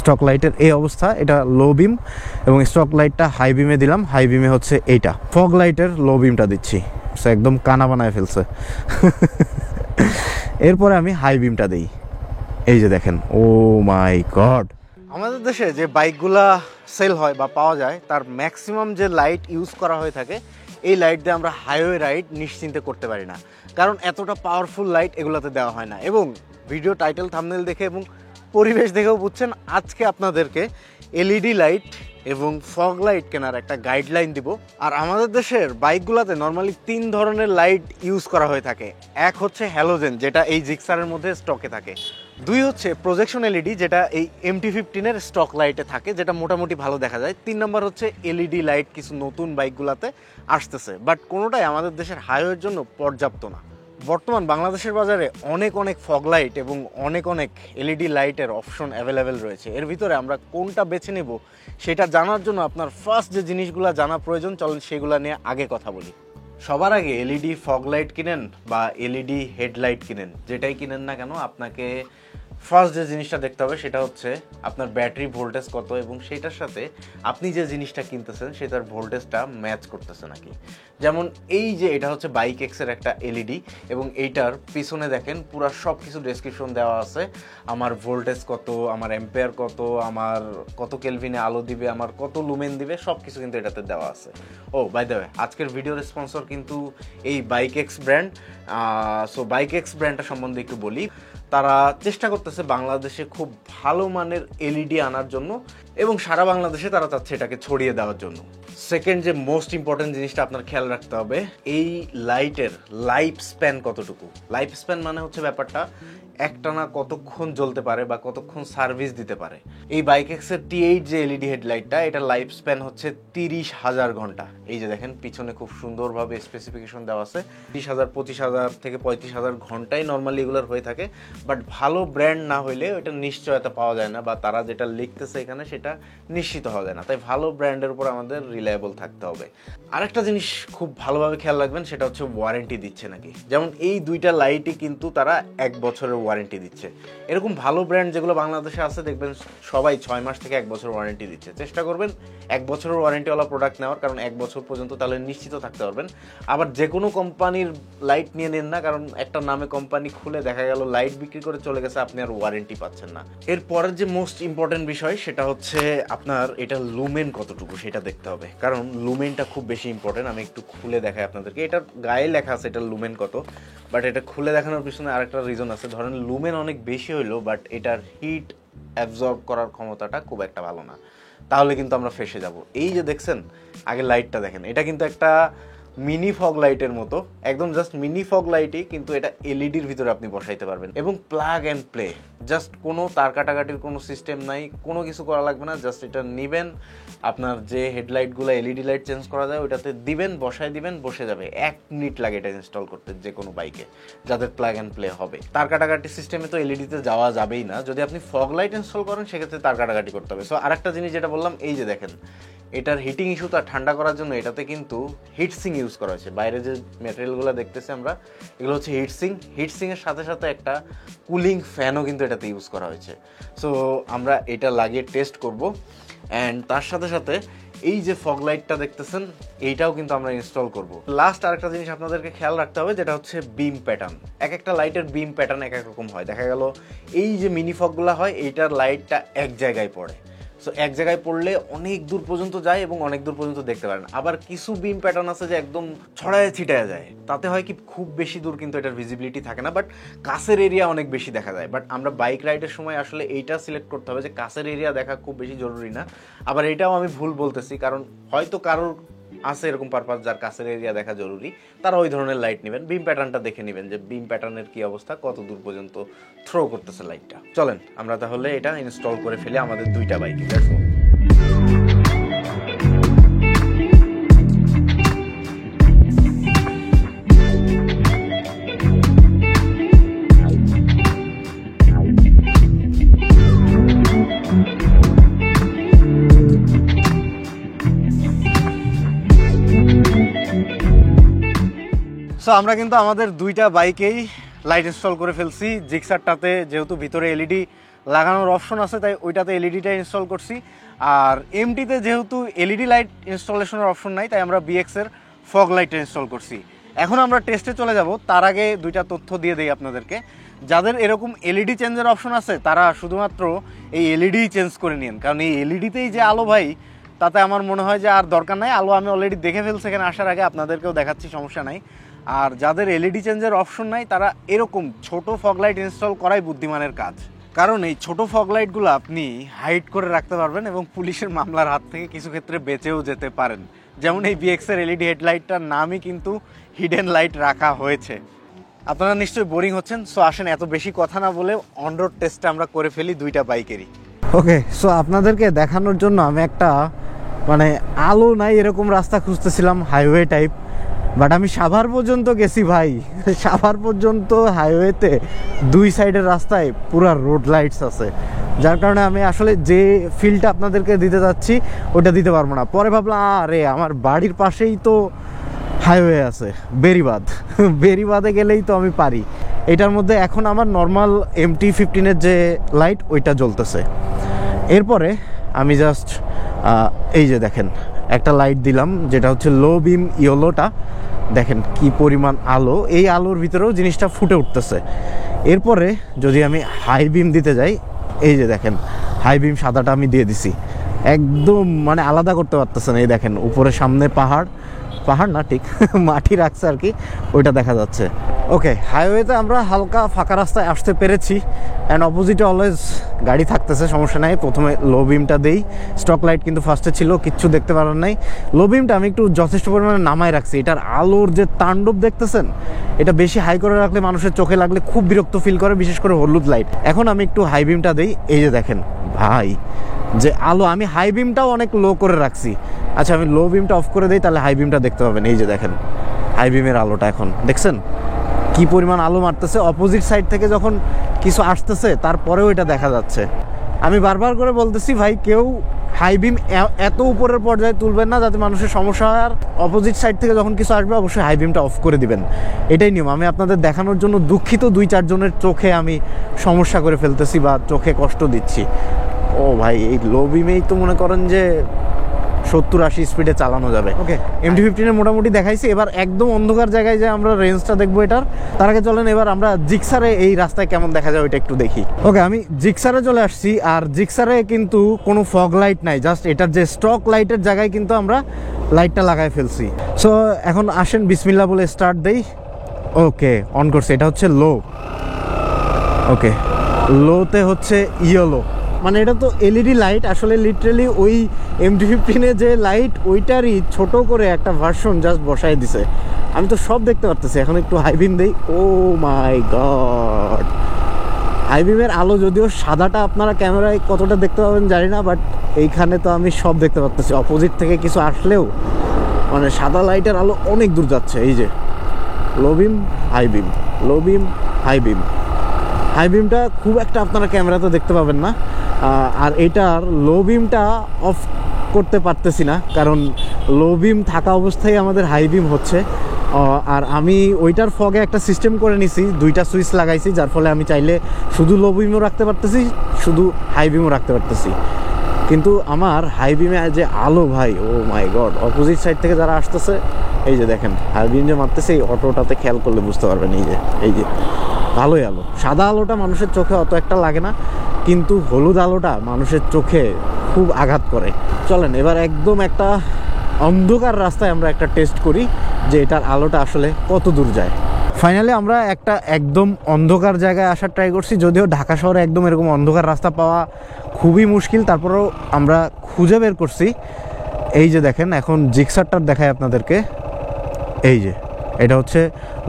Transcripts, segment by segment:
Stock লাইটের এই অবস্থা, এটা লো বিম এবং স্টক লাইটটা হাই বিমে দিলাম। হাই বিমে হচ্ছে এইটা, ফগ লাইটের লো বিমটা দিচ্ছি, একদম কানা বানায় ফেলছে। এরপরে আমি হাই বিমটা দিই, এই যে দেখেন, ও মাই গড। আমাদের দেশে যে বাইকগুলা সেল হয় বা পাওয়া যায় তার ম্যাক্সিমাম যে লাইট ইউজ করা হয়ে থাকে, এই লাইট দিয়ে আমরা হাইওয়ে রাইড নিশ্চিন্তে করতে পারি না, কারণ এতটা পাওয়ারফুল লাইট এগুলোতে দেওয়া হয় না। এবং ভিডিও টাইটেল থাম্বনেল দেখে এবং পরিবেশ দেখেও বুঝছেন, আজকে আপনাদেরকে এলইডি লাইট এবং ফগ লাইট কেনার একটা গাইডলাইন দিব। আর আমাদের দেশের বাইকগুলোতে নর্মালি 3 ধরনের লাইট ইউজ করা হয়ে থাকে। এক হচ্ছে হ্যালোজেন, যেটা এই জিক্সারের মধ্যে স্টকে থাকে। 2 হচ্ছে প্রজেকশন এলইডি, যেটা এই MT-15-এর স্টক লাইটে থাকে, যেটা মোটামুটি ভালো দেখা যায়। 3 নম্বর হচ্ছে এলইডি লাইট, কিছু নতুন বাইকগুলোতে আসতেছে, বাট কোনোটাই আমাদের দেশের হাইওয়ের জন্য পর্যাপ্ত না। বর্তমান বাংলাদেশের বাজারে অনেক ফগ লাইট এবং অনেক এলইডি লাইটের অপশন অ্যাভেলেবেল রয়েছে। এর ভিতরে আমরা কোনটা বেছে নেব সেটা জানার জন্য আপনার ফার্স্ট যে জিনিসগুলো জানা প্রয়োজন, চলেন সেগুলো নিয়ে আগে কথা বলি। সবার আগে এলইডি ফগ লাইট কিনেন বা এলইডি হেডলাইট কিনেন, যেটাই কিনেন না কেন, আপনাকে ফার্স্ট যে জিনিসটা দেখতে হবে সেটা হচ্ছে আপনার ব্যাটারি ভোল্টেজ কত, এবং সেটার সাথে আপনি যে জিনিসটা কিনতেছেন সেটার ভোল্টেজটা ম্যাচ করতেছে নাকি। যেমন এই যে এটা হচ্ছে বাইক এক্সের একটা এলইডি, এবং এইটার পিছনে দেখেন পুরো সব কিছু ডেসক্রিপশন দেওয়া আছে। আমার ভোল্টেজ কত, আমার অ্যাম্পিয়ার কত, আমার কত কেলভিনে আলো দিবে, আমার কত লুমেন দিবে, সব কিছু কিন্তু এটাতে দেওয়া আছে। ও বাই দ্য ওয়ে, আজকের ভিডিওর স্পন্সর কিন্তু এই bike x brand. So bike x ব্র্যান্ডটা সম্বন্ধে একটু বলি। তারা চেষ্টা করতেছে বাংলাদেশে খুব ভালো মানের এলইডি আনার জন্য, এবং সারা বাংলাদেশে তারা চাচ্ছে এটাকে ছড়িয়ে দেওয়ার জন্য। সেকেন্ড যে মোস্ট ইম্পর্টেন্ট জিনিসটা আপনার খেয়াল রাখতে হবে, এই লাইটের লাইফ স্প্যান কতটুকু। লাইফ স্প্যান মানে হচ্ছে ব্যাপারটা একটানা কতক্ষণ জ্বলতে পারে বা কতক্ষণ সার্ভিস দিতে পারে। এই বাইক এক্সের T8 যে এলইডি হেডলাইটটা, এটা লাইফ স্প্যান হচ্ছে 30,000 ঘন্টা। এই যে দেখেন পিছনে খুব সুন্দরভাবে স্পেসিফিকেশন দেওয়া আছে। 30,000, 25,000 থেকে 35,000 ঘন্টাই নর্মালি এগুলোর হয়ে থাকে। বাট ভালো ব্র্যান্ড না হইলে ওইটা নিশ্চয়তা পাওয়া যায় না, বা তারা যেটা লিখতেছে এখানে সেটা নিশ্চিত হওয়া যায় না। তাই ভালো ব্র্যান্ডের উপর আমাদের রিলায়েবল থাকতে হবে। আরেকটা জিনিস খুব ভালোভাবে খেয়াল রাখবেন, সেটা হচ্ছে ওয়ারেন্টি দিচ্ছে নাকি। যেমন এই দুইটা লাইটই কিন্তু তারা 1 বছরের ওয়ারেন্টি দিচ্ছে। এরকম ভালো ব্র্যান্ড যেগুলো বাংলাদেশে আছে দেখবেন সবাই 6 মাস থেকে 1 বছর ওয়ারেন্টি দিচ্ছে। চেষ্টা করবেন 1 বছরের ওয়ারেন্টিওয়ালা প্রোডাক্ট নেওয়ার, কারণ 1 বছর পর্যন্ত তাহলে নিশ্চিত থাকতে পারবেন। আবার যে কোনো কোম্পানির লাইট নিয়ে নেন না, কারণ একটা নামে কোম্পানি খুলে দেখা গেল লাইট বিক্রি করে চলে গেছে, আপনি আর ওয়ারেন্টি পাচ্ছেন না। এরপরের যে মোস্ট ইম্পর্টেন্ট বিষয় সেটা হচ্ছে আপনার এটা লুমেন কতটুকু সেটা দেখতে হবে, কারণ লুমেনটা খুব বেশি ইম্পর্টেন্ট। আমি একটু খুলে দেখাই আপনাদেরকে। এটার গায়ে লেখা আছে এটা লুমেন কত, বাট এটা খুলে দেখানোর পিছনে আরেকটা রিজন আছে। ধরেন লুমেন অনেক বেশি হইলো, বাট এটার হিট অ্যাবজর্ব করার ক্ষমতাটা খুব একটা ভালো না, তাহলে কিন্তু আমরা ফেসে যাব। এই যে দেখছেন আগে লাইটটা দেখেন, এটা কিন্তু একটা মিনি ফগ লাইটের মতো, একদম জাস্ট মিনি ফগ লাইটই, কিন্তু এটা এলইডির ভিতরে আপনি বসাইতে পারবেন এবং প্লাগ অ্যান্ড প্লে। জাস্ট কোনো তার কাটাকাটির কোনো সিস্টেম নাই, কোনো কিছু করা লাগবে না। জাস্ট এটা নেবেন, আপনার যে হেডলাইটগুলো এলইডি লাইট চেঞ্জ করা যায় ওইটাতে দিবেন, বসায় দিবেন, বসে যাবে। 1 মিনিট লাগে এটা ইনস্টল করতে যে কোনো বাইকে যাদের প্লাগ অ্যান্ড প্লে হবে। তার কাটাকাটি সিস্টেমে তো এলইডিতে যাওয়া যাবেই না। যদি আপনি ফগ লাইট ইনস্টল করেন সেক্ষেত্রে তার কাটাকাটি করতে হবে। সো আরেকটা জিনিস যেটা বললাম, এই যে দেখেন এটার হিটিং ইস্যুটা ঠান্ডা করার জন্য এটাতে কিন্তু হিটসিং ইউজ করা হয়েছে। বাইরে যে ম্যাটেরিয়ালগুলো দেখতেছি আমরা, এগুলো হচ্ছে হিটসিং। হিটসিংয়ের সাথে সাথে একটা কুলিং ফ্যানও কিন্তু এটাতে ইউজ করা হয়েছে। সো আমরা এটা লাগিয়ে টেস্ট করব। অ্যান্ড তার সাথে সাথে এই যে ফগ লাইটটা দেখতেছেন এইটাও কিন্তু আমরা ইনস্টল করব। লাস্ট আরেকটা জিনিস আপনাদেরকে খেয়াল রাখতে হবে, যেটা হচ্ছে বিম প্যাটার্ন। এক একটা লাইটের বিম প্যাটার্ন এক এক রকম হয়। দেখা গেল এই যে মিনি ফগগুলো হয়, এইটার লাইটটা এক জায়গায় পড়ে। সো এক জায়গায় পড়লে অনেক দূর পর্যন্ত যায় এবং অনেক দূর পর্যন্ত দেখতে পারেন। আবার কিছু বিম প্যাটার্ন আছে যে একদম ছড়ায় ছিটায় যায়, তাতে হয় কি খুব বেশি দূর কিন্তু এটার ভিজিবিলিটি থাকে না, বাট কাছের এরিয়া অনেক বেশি দেখা যায়। বাট আমরা বাইক রাইডের সময় আসলে এইটা সিলেক্ট করতে হবে যে কাছের এরিয়া দেখা খুব বেশি জরুরি না। আবার এটাও আমি ভুল বলতেছি, কারণ হয়তো কারোর আছে এরকম পারপাস যার কাছের এরিয়া দেখা জরুরি, তারা ওই ধরনের লাইট নেবেন। বিম প্যাটার্নটা দেখে নেবেন যে বিম প্যাটার্নের কি অবস্থা, কত দূর পর্যন্ত থ্রো করতেছে লাইটটা। চলেন আমরা তাহলে এটা ইনস্টল করে ফেলি আমাদের দুইটা বাইকে। সো আমরা কিন্তু আমাদের দুইটা বাইকেই লাইট ইনস্টল করে ফেলছি। জিক্সারটাতে যেহেতু ভিতরে এলইডি লাগানোর অপশন আছে, তাই ওইটাতে এলইডিটা ইনস্টল করছি। আর এমটিতে যেহেতু এলইডি লাইট ইনস্টলেশনের অপশন নাই, তাই আমরা বিএক্সের ফগ লাইট ইনস্টল করছি। এখন আমরা টেস্টে চলে যাব, তার আগে দুইটা তথ্য দিয়ে দেই আপনাদেরকে। যাদের এরকম এলইডি চেঞ্জের অপশন আছে তারা শুধুমাত্র এই এলইডি চেঞ্জ করে নিন, কারণ এই এলইডিতেই যে আলো ভাই, তাতে আমার মনে হয় যে আর দরকার নাই। আলো আমি অলরেডি দেখে ফেলছি এখানে আসার আগে, আপনাদেরকেও দেখাচ্ছি, সমস্যা নাই। আর যাদের এলইডি চেঞ্জের অপশন নাই তারা এরকম ছোট ফগ লাইট ইনস্টল করাই বুদ্ধিমানের কাজ, কারণ এই ছোট ফগ লাইটগুলো আপনি হাইড করে রাখতে পারবেন এবং পুলিশের মামলার হাত থেকে কিছু ক্ষেত্রে বেঁচেও যেতে পারেন। যেমন এই বিএক্সের এলইডি হেডলাইটটার নামই কিন্তু হিডেন লাইট রাখা হয়েছে। আপনারা নিশ্চয়ই বোরিং হচ্ছেন, সো আসেন এত বেশি কথা না বলে অন রোড টেস্টটা আমরা করে ফেলি দুইটা বাইকেরই। ওকে, সো আপনাদেরকে দেখানোর জন্য আমি একটা মানে আলো নাই এরকম রাস্তা খুঁজতেছিলাম, হাইওয়ে টাইপ। বাট আমি সাভার পর্যন্ত গেছি ভাই, সাভার পর্যন্ত হাইওয়েতে দুই সাইডের রাস্তায় পুরা রোড লাইটস আছে, যার কারণে আমি আসলে যে ফিলটা আপনাদেরকে দিতে যাচ্ছি ওটা দিতে পারবো না। পরে ভাবলাম আরে আমার বাড়ির পাশেই তো হাইওয়ে আছে, বেরিবাদ, বেরিবাদে গেলেই তো আমি পারি। এটার মধ্যে এখন আমার নর্মাল MT-15-এর যে লাইট ওইটা জ্বলতেছে। এরপরে আমি জাস্ট এই যে দেখেন একটা লাইট দিলাম, যেটা হচ্ছে লো বিম ইয়েলোটা। দেখেন কি পরিমাণ আলো, এই আলোর ভিতরেও জিনিসটা ফুটে উঠতেছে। এরপরে যদি আমি হাই বিম দিতে যাই, এই যে দেখেন হাই বিম সাদাটা আমি দিয়ে দিছি, একদম মানে আলাদা করতে পারতেছেন। এই দেখেন উপরে সামনে পাহাড়, পাহাড় না ঠিক মাটি রাখছে আর কি, ওইটা দেখা যাচ্ছে। ওকে, হাইওয়েতে আমরা হালকা ফাঁকা রাস্তায় আসতে পেরেছি, অ্যান্ড অপোজিটে অলওয়েজ গাড়ি থাকতেছে, সমস্যা নাই। প্রথমে লো বিমটা দেই, স্টক লাইট কিন্তু ফার্স্টে ছিল, কিচ্ছু দেখতে পারেন নাই। লো বিমটা আমি একটু যথেষ্ট পরিমাণে নামায় রাখছি, এটার আলোর যে তাণ্ডব দেখতেছেন, এটা বেশি হাই করে রাখলে মানুষের চোখে লাগলে খুব বিরক্ত ফিল করে, বিশেষ করে হলুদ লাইট। এখন আমি একটু হাই বিমটা দেই, এই যে দেখেন ভাই যে আলো, আমি হাই বিমটাও অনেক লো করে রাখছি। আচ্ছা আমি লো বিমটা অফ করে দিই, তাহলে হাই বিমটা দেখতে পাবেন। এই যে দেখেন হাই বিমের আলোটা এখন দেখছেন কি পরিমাণ আলো মারতেছে। অপোজিট সাইড থেকে যখন কিছু আসতেছে তারপরেও এটা দেখা যাচ্ছে। আমি বারবার করে বলতেছি ভাই, কেউ হাই বিম এত উপরের পর্যায়ে তুলবেন না যাতে মানুষের সমস্যা হয়, আর অপোজিট সাইড থেকে যখন কিছু আসবে অবশ্যই হাই বিমটা অফ করে দিবেন, এটাই নিয়ম। আমি আপনাদের দেখানোর জন্য দুঃখিত, 2-4 জনের চোখে আমি সমস্যা করে ফেলতেছি বা চোখে কষ্ট দিচ্ছি। ও ভাই এই লো বিমেই তো মনে করেন যে 70-80 স্পিডে চালানো যাবে। ওকে, MT-15 মোটামুটি দেখাইছি, এবার একদম অন্ধকার জায়গায় যে আমরা রেঞ্জটা দেখবো এটার, তার আগে চলেন এবার আমরা জিক্সারে এই রাস্তায় কেমন দেখা যায় ওইটা একটু দেখি। ওকে, আমি জিক্সারে চলে আসছি, আর জিক্সারে কিন্তু কোনো ফগ লাইট নাই, জাস্ট এটার যে স্টক লাইটের জায়গায় কিন্তু আমরা লাইটটা লাগাই ফেলছি। সো এখন আসেন বিসমিল্লাহ বলে স্টার্ট দেই। ওকে, অন করছে, এটা হচ্ছে লো। ওকে, লোতে হচ্ছে ইয়েলো, মানে এটা তো এলইডি লাইট, আসলে লিটারালি ওই MT-15-এ যে লাইট ওইটারই ছোট করে একটা ভার্সন জাস্ট বসায় দিছে। আমি তো সব দেখতে পারতেছি। এখন একটু হাই বিম দেই, ও মাই গড, হাই বিমের আলো যদিও সাদাটা আপনারা ক্যামেরায় কতটা দেখতে পাবেন জানি না, বাট এইখানে তো আমি সব দেখতে পারতেছি। অপোজিট থেকে কিছু আসলেও মানে সাদা লাইটের আলো অনেক দূর যাচ্ছে। এই যে লো বিম হাই বিম, লো বিম হাই বিম। হাই বিমটা খুব একটা আপনারা ক্যামেরাতে দেখতে পাবেন না, আর এটার লো বিমটা অফ করতে পারতেছি না, কারণ লো বিম থাকা অবস্থায় আমাদের হাই বিম হচ্ছে। আর আমি ওইটার ফগে একটা সিস্টেম করে নিছি, 2টা সুইচ লাগাইছি, যার ফলে আমি চাইলে শুধু লো বিমও রাখতে পারতেছি, শুধু হাই বিমও রাখতে পারতেছি। কিন্তু আমার হাই বিমে যে আলো ভাই, ও মাই গড, অপোজিট সাইড থেকে যারা আসতেছে, এই যে দেখেন হাই বিম যে মারতেছে, এই অটোটাতে খেয়াল করলে বুঝতে পারবেন। এই যে ভালোই আলো, সাদা আলোটা মানুষের চোখে অত একটা লাগে না, কিন্তু হলুদ আলোটা মানুষের চোখে খুব আঘাত করে। চলেন এবার একদম একটা অন্ধকার রাস্তায় আমরা একটা টেস্ট করি যে এটার আলোটা আসলে কত দূর যায়। ফাইনালি আমরা একটা একদম অন্ধকার জায়গায় আসার ট্রাই করছি, যদিও ঢাকা শহরে একদম এরকম অন্ধকার রাস্তা পাওয়া খুবই মুশকিল, তারপরেও আমরা খুঁজে বের করছি। এই যে দেখেন এখন জিক্সারটার দেখায় আপনাদেরকে, এই যে এটা হচ্ছে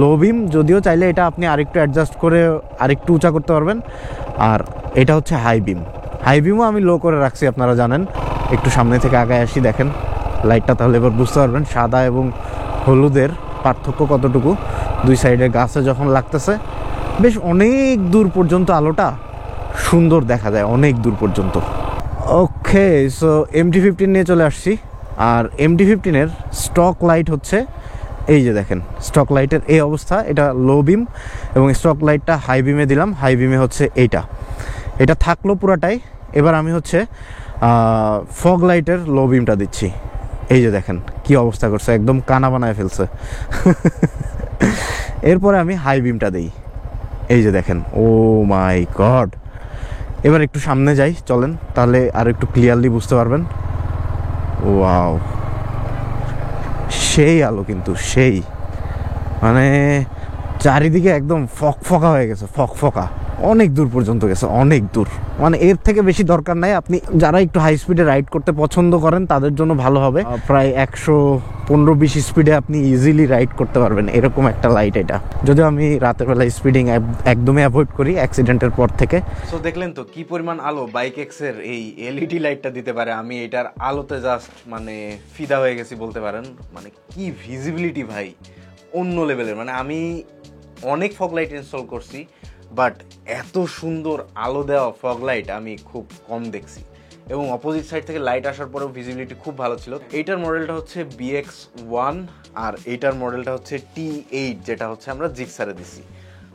লো বিম, যদিও চাইলে এটা আপনি আরেকটু অ্যাডজাস্ট করে আরেকটু উঁচা করতে পারবেন। আর এটা হচ্ছে হাই বিম, হাই বিমও আমি লো করে রাখছি, আপনারা জানেন। একটু সামনে থেকে আগায় আসি, দেখেন লাইটটা, তাহলে এবার বুঝতে পারবেন সাদা এবং হলুদের পার্থক্য কতটুকু। দুই সাইডে গাছে যখন লাগতেছে বেশ অনেক দূর পর্যন্ত আলোটা সুন্দর দেখা যায়, অনেক দূর পর্যন্ত। ওকে, সো MT-15 নিয়ে চলে আসছি, আর MT-15-এর স্টক লাইট হচ্ছে এই যে দেখেন, স্টক লাইটের এই অবস্থা। এটা লো বিম এবং স্টক লাইটটা হাই বিমে দিলাম, হাই বিমে হচ্ছে এইটা। এটা থাকলো পুরাটাই। এবার আমি হচ্ছে ফগ লাইটের লো বিমটা দিচ্ছি। এই যে দেখেন কি অবস্থা করছে, একদম কানা বানায় ফেলছে। এরপরে আমি হাই বিমটা দিই। এই যে দেখেন, ও মাই গড। এবার একটু সামনে যাই চলেন, তাহলে আর একটু ক্লিয়ারলি বুঝতে পারবেন। ওয়াও, সেই আলো কিন্তু, সেই মানে চারিদিকে একদম ফকফকা হয়ে গেছে, ফকফকা অনেক দূর পর্যন্ত গেছে, অনেক দূর। মানে এর থেকে বেশি দরকার নাই। আপনি যারা একটু হাই স্পিডে রাইড করতে পছন্দ করেন তাদের জন্য ভালো হবে। প্রায় 115-20 স্পিডে আপনি ইজিলি রাইড করতে পারবেন এরকম একটা লাইট এটা। যদিও আমি রাতের বেলা স্পিডিং একদমই অ্যাভয়েড করি অ্যাক্সিডেন্টের পর থেকে। সো দেখলেন তো কি পরিমাণ আলো বাইক এক্সের এই এলইডি লাইটটা দিতে পারে। আমি এটার আলোতে জাস্ট মানে ফিদা হয়ে গেছি বলতে পারেন। মানে কি ভিজিবিলিটি ভাই, অন্য লেভেলের। মানে আমি অনেক ফগ লাইট ইনস্টল করছি, বাট এত সুন্দর আলো দেওয়া ফগ লাইট আমি খুব কম দেখছি। এবং অপোজিট সাইড থেকে লাইট আসার পরেও ভিজিবিলিটি খুব ভালো ছিল। এইটার মডেলটা হচ্ছে BX1 আর এইটার মডেলটা হচ্ছে T8, যেটা হচ্ছে আমরা জিক্সারে দিছি।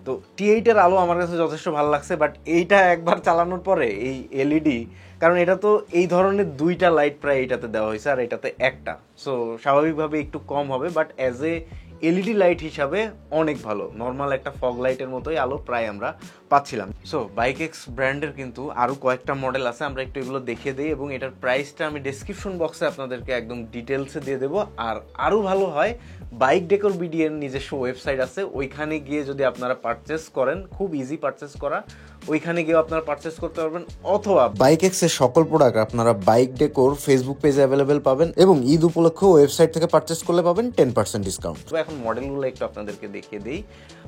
তো T8 এর আলো আমার কাছে যথেষ্ট ভালো লাগছে, বাট এইটা একবার চালানোর পরে এই এলইডি, কারণ এটা তো এই ধরনের দুইটা লাইট প্রায় এটাতে দেওয়া হয়েছে আর এটাতে একটা, সো স্বাভাবিকভাবে একটু কম হবে, but as a LED light হিসাবে অনেক ভালো। নর্মাল একটা ফগ লাইটের মতোই আলো প্রায় আমরা পাচ্ছিলাম। সো বাইক এক্স ব্র্যান্ডের কিন্তু আরও কয়েকটা মডেল আছে, আমরা একটু এগুলো দেখিয়ে দিই এবং এটার প্রাইসটা আমি ডেসক্রিপশন বক্সে আপনাদেরকে একদম ডিটেলসে দিয়ে দেবো। আর আরও ভালো হয়, বাইক ডেকোর বিডিএর নিজস্ব ওয়েবসাইট আছে, ওইখানে গিয়ে যদি আপনারা পারচেস করেন, খুব ইজি পারচেস করা, ওইখানে গিয়ে আপনারা পারচেস করতে পারবেন। অথবা বাইক এক্সের সকল প্রোডাক্ট আপনারা বাইক ডেকোর ফেসবুক পেজে অ্যাভেলেবেল পাবেন এবং ঈদ উপলক্ষে ওয়েবসাইট থেকে পারচেস করলে পাবেন 10% ডিসকাউন্ট। তো এখন মডেলগুলো একটু আপনাদেরকে দেখিয়ে দিই।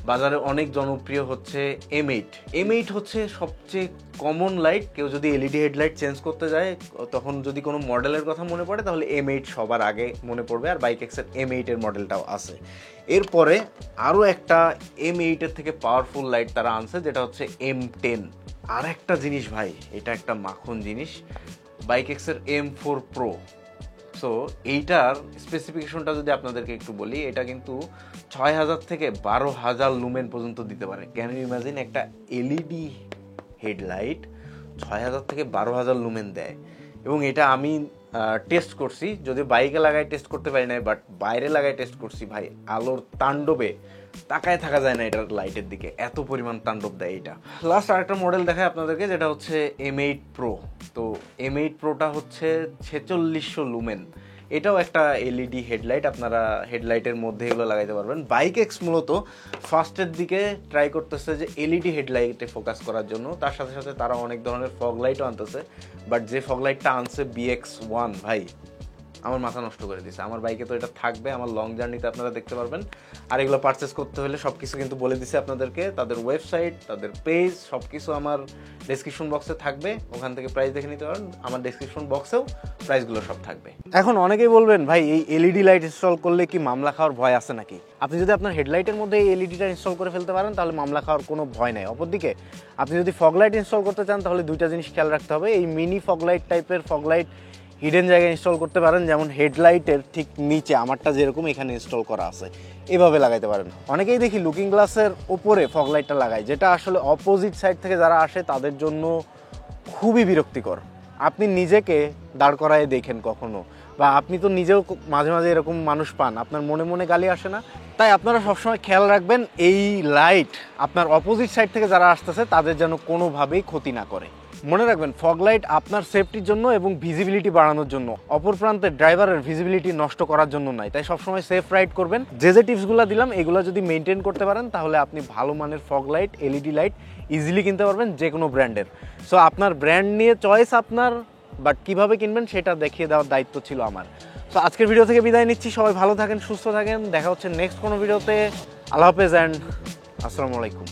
বাজারে অনেক জনপ্রিয় হচ্ছে M8। M8 হচ্ছে সবচেয়ে কমন লাইট। কেউ যদি এলইডি হেডলাইট চেঞ্জ করতে যায়, তখন যদি কোনো মডেলের কথা মনে পড়ে তাহলে M8 সবার আগে মনে পড়বে। আর বাইক এক্সের M8 এর মডেলটাও আছে। এরপরে আরও একটা M8 এর থেকে পাওয়ারফুল লাইট তারা আনছে, যেটা হচ্ছে M10। আর একটা জিনিস ভাই, এটা একটা মাখন জিনিস, বাইক এক্সের M4 Pro। সো এইটার স্পেসিফিকেশনটা যদি আপনাদেরকে একটু বলি, এটা কিন্তু 6000 থেকে 12000 লুমেন পর্যন্ত দিতে পারে। ক্যান ইউ ইমাজিন একটা এলইডি হেডলাইট 6000 থেকে 12000 লুমেন দেয়। এবং এটা আমি টেস্ট করছি, যদি বাইকে লাগাই টেস্ট করতে পারি না, বাট বাইরে লাগাই টেস্ট করছি। ভাই আলোর তাণ্ডবে তাকায় থাকা যায় না এটার লাইটের দিকে, এত পরিমাণ তাণ্ডব দেয় এটা। লাস্ট আরেকটা মডেল দেখায় আপনাদেরকে, যেটা হচ্ছে M8 Pro। তো M8 Proটা হচ্ছে 4600 লুমেন। এটাও একটা এলইডি হেডলাইট, আপনারা হেডলাইটের মধ্যে এগুলো লাগাইতে পারবেন। বাইক এক্স মূলত ফার্স্টের দিকে ট্রাই করতেছে যে এলইডি হেডলাইটে ফোকাস করার জন্য, তার সাথে সাথে তারা অনেক ধরনের ফগ লাইটও আনতেছে। বাট যে ফগ লাইটটা আনছে BX1, ভাই আমার মাথা নষ্ট করে দিয়েছে। আমার বাইকে তো এটা থাকবে, আমার লং জার্নিতে আপনারা দেখতে পারবেন। আর এগুলো পারচেস করতে হলে সব কিছু কিন্তু বলে দিছে আপনাদেরকে, তাদের ওয়েবসাইট, তাদের পেজ, সব কিছু আমার ডেসক্রিপশন বক্সে থাকবে, ওখান থেকে প্রাইস দেখে নিতে পারেন। আমার ডেসক্রিপশন বক্সেও প্রাইসগুলো সব থাকবে। এখন অনেকেই বলবেন, ভাই এই এলইডি লাইট ইনস্টল করলে কি মামলা খাওয়ার ভয় আছে নাকি? আপনি যদি আপনার হেডলাইটের মধ্যে এই এলইডিটা ইনস্টল করে ফেলতে পারেন তাহলে মামলা খাওয়ার কোনো ভয় নাই। অপরদিকে আপনি যদি ফগ লাইট ইনস্টল করতে চান তাহলে দুইটা জিনিস খেয়াল রাখতে হবে। এই মিনি ফগ লাইট টাইপের ফগ লাইট হিডেন জায়গায় ইনস্টল করতে পারেন, যেমন হেডলাইটের ঠিক নিচে আমারটা যেরকম এখানে ইনস্টল করা আছে, এভাবে লাগাইতে পারেন। অনেকেই দেখি লুকিং গ্লাসের ওপরে ফগ লাইটটা লাগায়, যেটা আসলে অপোজিট সাইড থেকে যারা আসে তাদের জন্য খুবই বিরক্তিকর। আপনি নিজেকে দাঁড় করায় দেখেন কখনো, বা আপনি তো নিজেও মাঝে মাঝে এরকম মানুষ পান, আপনার মনে মনে গালি আসে না? তাই আপনারা সবসময় খেয়াল রাখবেন এই লাইট আপনার অপোজিট সাইড থেকে যারা আসতেছে তাদের যেন কোনোভাবেই ক্ষতি না করে। মনে রাখবেন, ফগ লাইট আপনার সেফটির জন্য এবং ভিজিবিলিটি বাড়ানোর জন্য, অপর প্রান্তে ড্রাইভারের ভিজিবিলিটি নষ্ট করার জন্য নয়। তাই সবসময় সেফ রাইড করবেন। যে টিপসগুলো দিলাম এগুলো যদি মেনটেন করতে পারেন তাহলে আপনি ভালো মানের fog light, LED light easily কিনতে পারবেন যে কোনো ব্র্যান্ডের। সো আপনার ব্র্যান্ড নিয়ে চয়েস আপনার, বাট কীভাবে কিনবেন সেটা দেখিয়ে দেওয়ার দায়িত্ব ছিল আমার। তো আজকের ভিডিও থেকে বিদায় নিচ্ছি। সবাই ভালো থাকেন, সুস্থ থাকেন। দেখা হচ্ছে নেক্সট কোনো ভিডিওতে। আল্লাহ হাফেজ অ্যান্ড আসসালামু আলাইকুম।